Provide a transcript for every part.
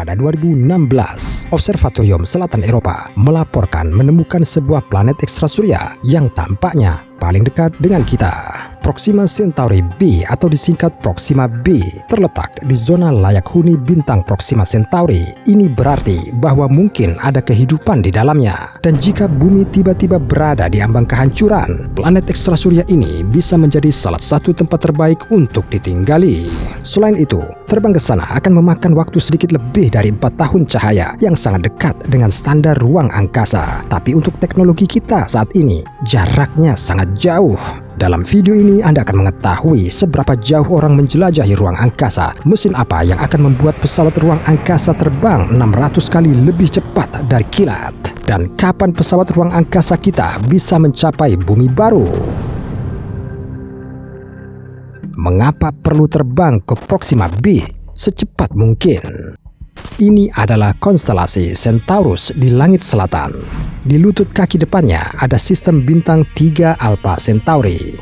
pada 2016, Observatorium Selatan Eropa melaporkan menemukan sebuah planet ekstrasurya yang tampaknya paling dekat dengan kita. Proxima Centauri b atau disingkat Proxima b terletak di zona layak huni bintang Proxima Centauri. Ini berarti bahwa mungkin ada kehidupan di dalamnya. Dan jika bumi tiba-tiba berada di ambang kehancuran, planet ekstrasurya ini bisa menjadi salah satu tempat terbaik untuk ditinggali. Selain itu, terbang ke sana akan memakan waktu sedikit lebih dari 4 tahun cahaya yang sangat dekat dengan standar ruang angkasa. Tapi untuk teknologi kita saat ini, jaraknya sangat jauh. Dalam video ini Anda akan mengetahui seberapa jauh orang menjelajahi ruang angkasa, mesin apa yang akan membuat pesawat ruang angkasa terbang 600 kali lebih cepat dari kilat, dan kapan pesawat ruang angkasa kita bisa mencapai bumi baru. Mengapa perlu terbang ke Proxima b secepat mungkin? Ini adalah konstelasi Centaurus di langit selatan. Di lutut kaki depannya ada sistem bintang 3 Alpha Centauri.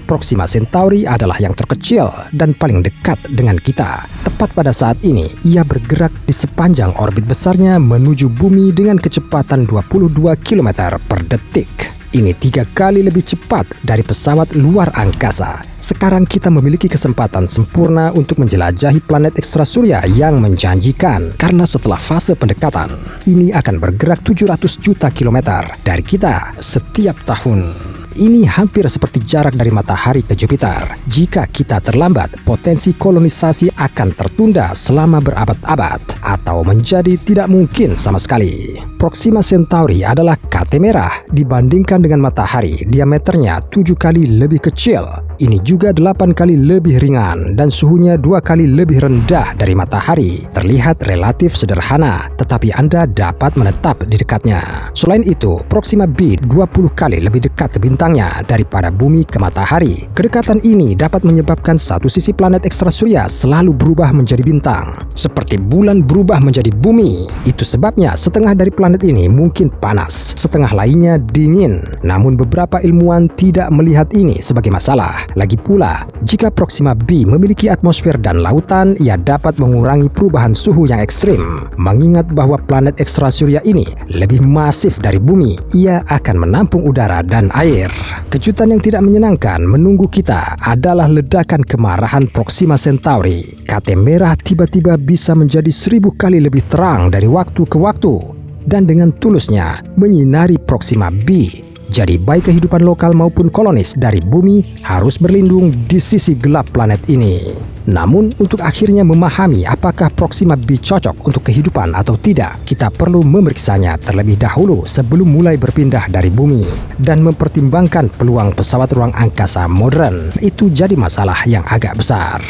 Proxima Centauri adalah yang terkecil dan paling dekat dengan kita. Tepat pada saat ini, ia bergerak di sepanjang orbit besarnya menuju bumi dengan kecepatan 22 km per detik. Ini 3 kali lebih cepat dari pesawat luar angkasa. Sekarang kita memiliki kesempatan sempurna untuk menjelajahi planet ekstrasurya yang menjanjikan. Karena setelah fase pendekatan, ini akan bergerak 700 juta kilometer dari kita setiap tahun. Ini hampir seperti jarak dari matahari ke Jupiter. Jika kita terlambat, potensi kolonisasi akan tertunda selama berabad-abad atau menjadi tidak mungkin sama sekali. Proxima Centauri adalah KT merah dibandingkan dengan matahari. Diameternya 7 kali lebih kecil. Ini juga 8 kali lebih ringan dan suhunya 2 kali lebih rendah dari matahari. Terlihat relatif sederhana, tetapi Anda dapat menetap di dekatnya. Selain itu, Proxima b 20 kali lebih dekat bintangnya daripada bumi ke matahari. Kedekatan ini dapat menyebabkan satu sisi planet ekstrasurya selalu berubah menjadi bintang, seperti bulan berubah menjadi bumi. Itu sebabnya setengah dari planet ini mungkin panas, setengah lainnya dingin. Namun beberapa ilmuwan tidak melihat ini sebagai masalah. Lagi pula, jika Proxima b memiliki atmosfer dan lautan, ia dapat mengurangi perubahan suhu yang ekstrim. Mengingat bahwa planet ekstrasurya ini lebih masif dari bumi, ia akan menampung udara dan air. Kejutan yang tidak menyenangkan menunggu kita adalah ledakan kemarahan Proxima Centauri. KT merah tiba-tiba bisa menjadi 1000 kali lebih terang dari waktu ke waktu, dan dengan tulusnya menyinari Proxima b. Jadi baik kehidupan lokal maupun kolonis dari bumi harus berlindung di sisi gelap planet ini. Namun untuk akhirnya memahami apakah Proxima b cocok untuk kehidupan atau tidak, kita perlu memeriksanya terlebih dahulu sebelum mulai berpindah dari bumi. Dan mempertimbangkan peluang pesawat ruang angkasa modern, itu jadi masalah yang agak besar.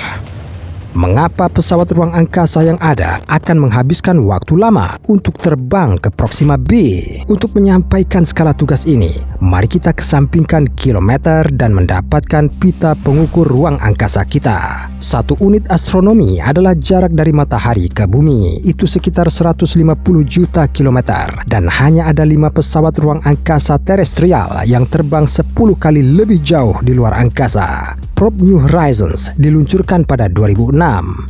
Mengapa pesawat ruang angkasa yang ada akan menghabiskan waktu lama untuk terbang ke Proxima b? Untuk menyampaikan skala tugas ini, mari kita kesampingkan kilometer dan mendapatkan pita pengukur ruang angkasa kita. 1 unit astronomi adalah jarak dari matahari ke bumi, itu sekitar 150 juta kilometer. Dan hanya ada 5 pesawat ruang angkasa terestrial yang terbang 10 kali lebih jauh di luar angkasa. Probe New Horizons diluncurkan pada 2006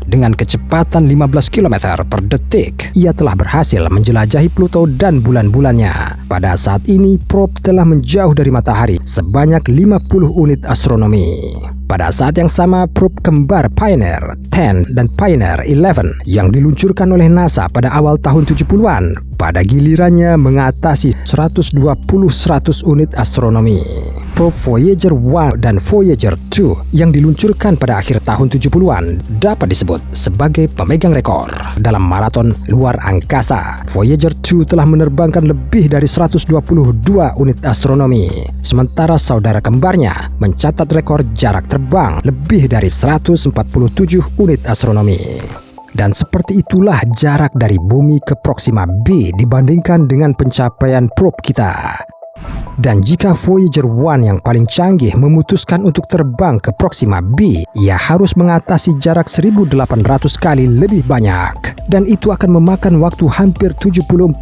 dengan kecepatan 15 km per detik. Ia telah berhasil menjelajahi Pluto dan bulan-bulannya. Pada saat ini, probe telah menjauh dari matahari sebanyak 50 unit astronomi. Pada saat yang sama, probe kembar Pioneer 10 dan Pioneer 11 yang diluncurkan oleh NASA pada awal tahun 70-an, pada gilirannya mengatasi 120 unit astronomi. Probe Voyager 1 dan Voyager 2 yang diluncurkan pada akhir tahun 70-an dapat disebut sebagai pemegang rekor dalam maraton luar angkasa. Voyager 2 telah menerbangkan lebih dari 122 unit astronomi, sementara saudara kembarnya mencatat rekor jarak terbang lebih dari 147 unit astronomi. Dan seperti itulah jarak dari bumi ke Proxima b dibandingkan dengan pencapaian probe kita. Dan jika Voyager 1 yang paling canggih memutuskan untuk terbang ke Proxima b, ia harus mengatasi jarak 1.800 kali lebih banyak. Dan itu akan memakan waktu hampir 74.000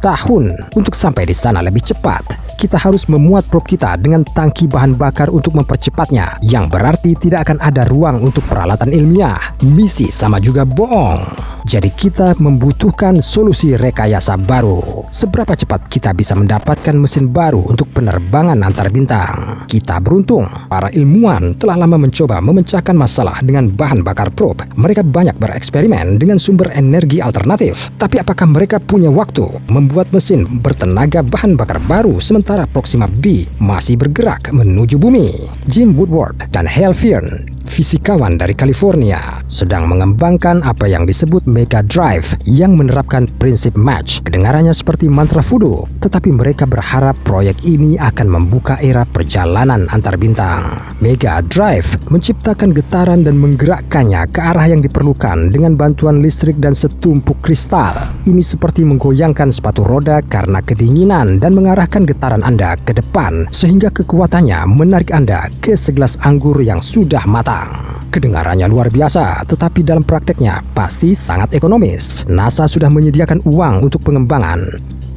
tahun untuk sampai di sana lebih cepat. kita harus memuat probe kita dengan tangki bahan bakar untuk mempercepatnya, yang berarti tidak akan ada ruang untuk peralatan ilmiah. Misi sama juga bohong. Jadi kita membutuhkan solusi rekayasa baru. Seberapa cepat kita bisa mendapatkan mesin baru untuk penerbangan antar bintang? Kita beruntung, para ilmuwan telah lama mencoba memecahkan masalah dengan bahan bakar probe. Mereka banyak bereksperimen dengan sumber energi alternatif. Tapi apakah mereka punya waktu membuat mesin bertenaga bahan bakar baru sementara Proxima B masih bergerak menuju bumi? Jim Woodward dan Hal Fearn, fisikawan dari California, sedang mengembangkan apa yang disebut Mega Drive yang menerapkan prinsip match. Kedengarannya seperti mantra voodoo, tetapi mereka berharap proyek ini akan membuka era perjalanan antar bintang. Mega Drive menciptakan getaran dan menggerakkannya ke arah yang diperlukan dengan bantuan listrik dan setumpuk kristal. Ini seperti menggoyangkan sepatu roda karena kedinginan dan mengarahkan getaran Anda ke depan sehingga kekuatannya menarik Anda ke segelas anggur yang sudah matang. Kedengarannya luar biasa, tetapi dalam prakteknya pasti sangat ekonomis. NASA sudah menyediakan uang untuk pengembangan,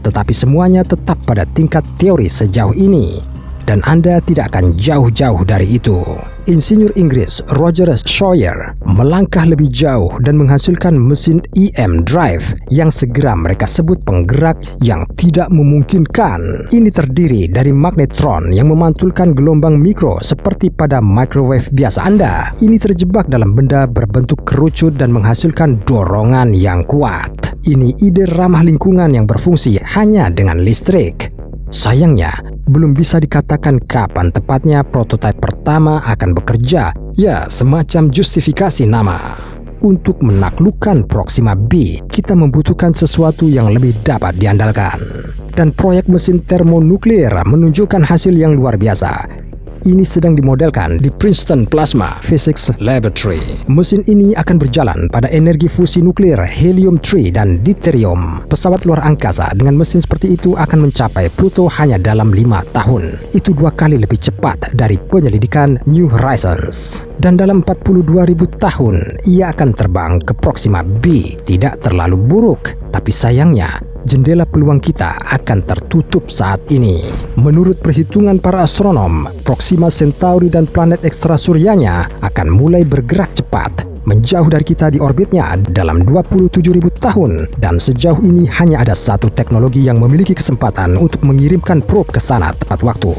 tetapi semuanya tetap pada tingkat teori sejauh ini, dan Anda tidak akan jauh-jauh dari itu. Insinyur Inggris Roger Sawyer melangkah lebih jauh dan menghasilkan mesin EM Drive yang segera mereka sebut penggerak yang tidak memungkinkan. Ini terdiri dari magnetron yang memantulkan gelombang mikro seperti pada microwave biasa Anda. Ini terjebak dalam benda berbentuk kerucut dan menghasilkan dorongan yang kuat. Ini ide ramah lingkungan yang berfungsi hanya dengan listrik. Sayangnya, belum bisa dikatakan kapan tepatnya prototipe pertama akan bekerja. Ya, semacam justifikasi nama. Untuk menaklukkan Proxima B, kita membutuhkan sesuatu yang lebih dapat diandalkan. Dan proyek mesin termonuklir menunjukkan hasil yang luar biasa. Ini sedang dimodelkan di Princeton Plasma Physics Laboratory. Mesin ini akan berjalan pada energi fusi nuklir helium-3 dan deuterium. Pesawat luar angkasa dengan mesin seperti itu akan mencapai Pluto hanya dalam 5 tahun. Itu 2 kali lebih cepat dari penyelidikan New Horizons. Dan dalam 42.000 tahun, ia akan terbang ke Proxima B. Tidak terlalu buruk, tapi sayangnya, jendela peluang kita akan tertutup saat ini. Menurut perhitungan para astronom, Proxima Centauri dan planet ekstrasuryanya akan mulai bergerak cepat menjauh dari kita di orbitnya dalam 27.000 tahun. Dan sejauh ini hanya ada satu teknologi yang memiliki kesempatan untuk mengirimkan probe ke sana tepat waktu.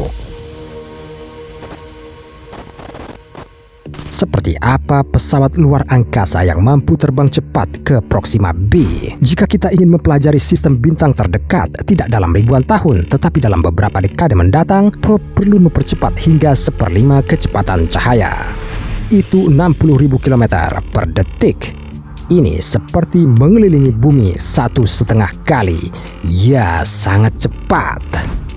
Seperti apa pesawat luar angkasa yang mampu terbang cepat ke Proxima B? Jika kita ingin mempelajari sistem bintang terdekat, tidak dalam ribuan tahun, tetapi dalam beberapa dekade mendatang, probe perlu mempercepat hingga 1/5 kecepatan cahaya. Itu 60.000 km per detik. Ini seperti mengelilingi bumi 1,5 kali. Ya, sangat cepat.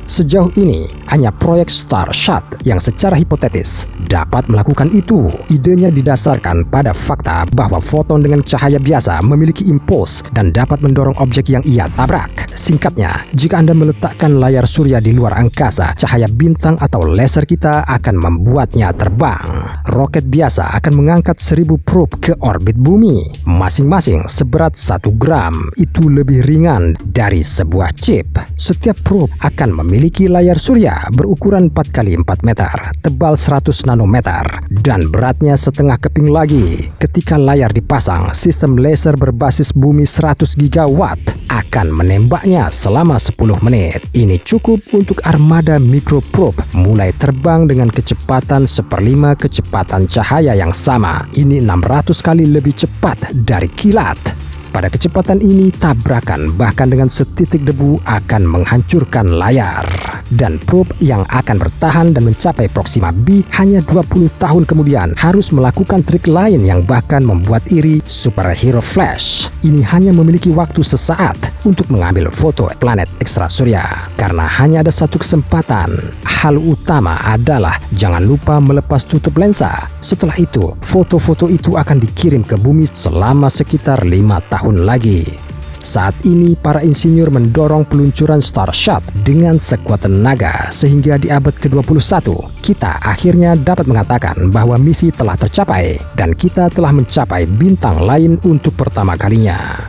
Sejauh ini, hanya proyek Starshot yang secara hipotetis dapat melakukan itu. Idenya didasarkan pada fakta bahwa foton dengan cahaya biasa memiliki impuls dan dapat mendorong objek yang ia tabrak. Singkatnya, jika Anda meletakkan layar surya di luar angkasa, cahaya bintang atau laser kita akan membuatnya terbang. Roket biasa akan mengangkat 1000 probe ke orbit bumi, masing-masing seberat 1 gram. Itu lebih ringan dari sebuah chip. Setiap probe akan memiliki layar surya berukuran 4 kali 4 meter, tebal 100 nanometer, dan beratnya setengah keping lagi. Ketika layar dipasang, sistem laser berbasis bumi 100 gigawatt akan menembaknya selama 10 menit. Ini cukup untuk armada mikroprobe mulai terbang dengan kecepatan 1/5 kecepatan cahaya yang sama. Ini 600 kali lebih cepat dari kilat. Pada kecepatan ini, tabrakan bahkan dengan setitik debu akan menghancurkan layar. Dan probe yang akan bertahan dan mencapai Proxima B hanya 20 tahun kemudian harus melakukan trik lain yang bahkan membuat iri superhero Flash. Ini hanya memiliki waktu sesaat untuk mengambil foto planet ekstrasurya. Karena hanya ada satu kesempatan, hal utama adalah jangan lupa melepas tutup lensa. Setelah itu, foto-foto itu akan dikirim ke bumi selama sekitar 5 tahun lagi. Saat ini, para insinyur mendorong peluncuran Starshot dengan sekuat tenaga sehingga di abad ke-21, kita akhirnya dapat mengatakan bahwa misi telah tercapai dan kita telah mencapai bintang lain untuk pertama kalinya.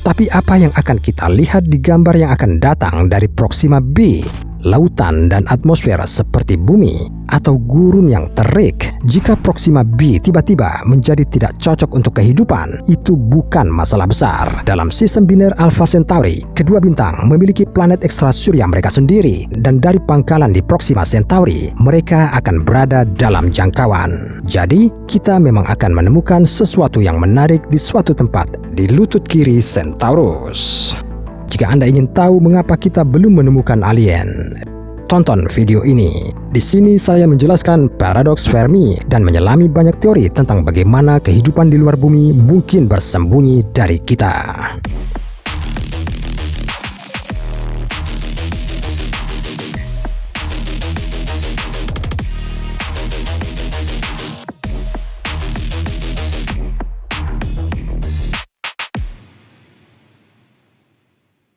Tapi apa yang akan kita lihat di gambar yang akan datang dari Proxima B? lautan dan atmosfer seperti bumi, atau gurun yang terik. Jika Proxima b tiba-tiba menjadi tidak cocok untuk kehidupan, itu bukan masalah besar. Dalam sistem biner Alpha Centauri, kedua bintang memiliki planet ekstrasurya mereka sendiri, dan dari pangkalan di Proxima Centauri, mereka akan berada dalam jangkauan. Jadi, kita memang akan menemukan sesuatu yang menarik di suatu tempat di lutut kiri Centaurus. Jika Anda ingin tahu mengapa kita belum menemukan alien, tonton video ini. Di sini saya menjelaskan paradoks Fermi dan menyelami banyak teori tentang bagaimana kehidupan di luar bumi mungkin bersembunyi dari kita.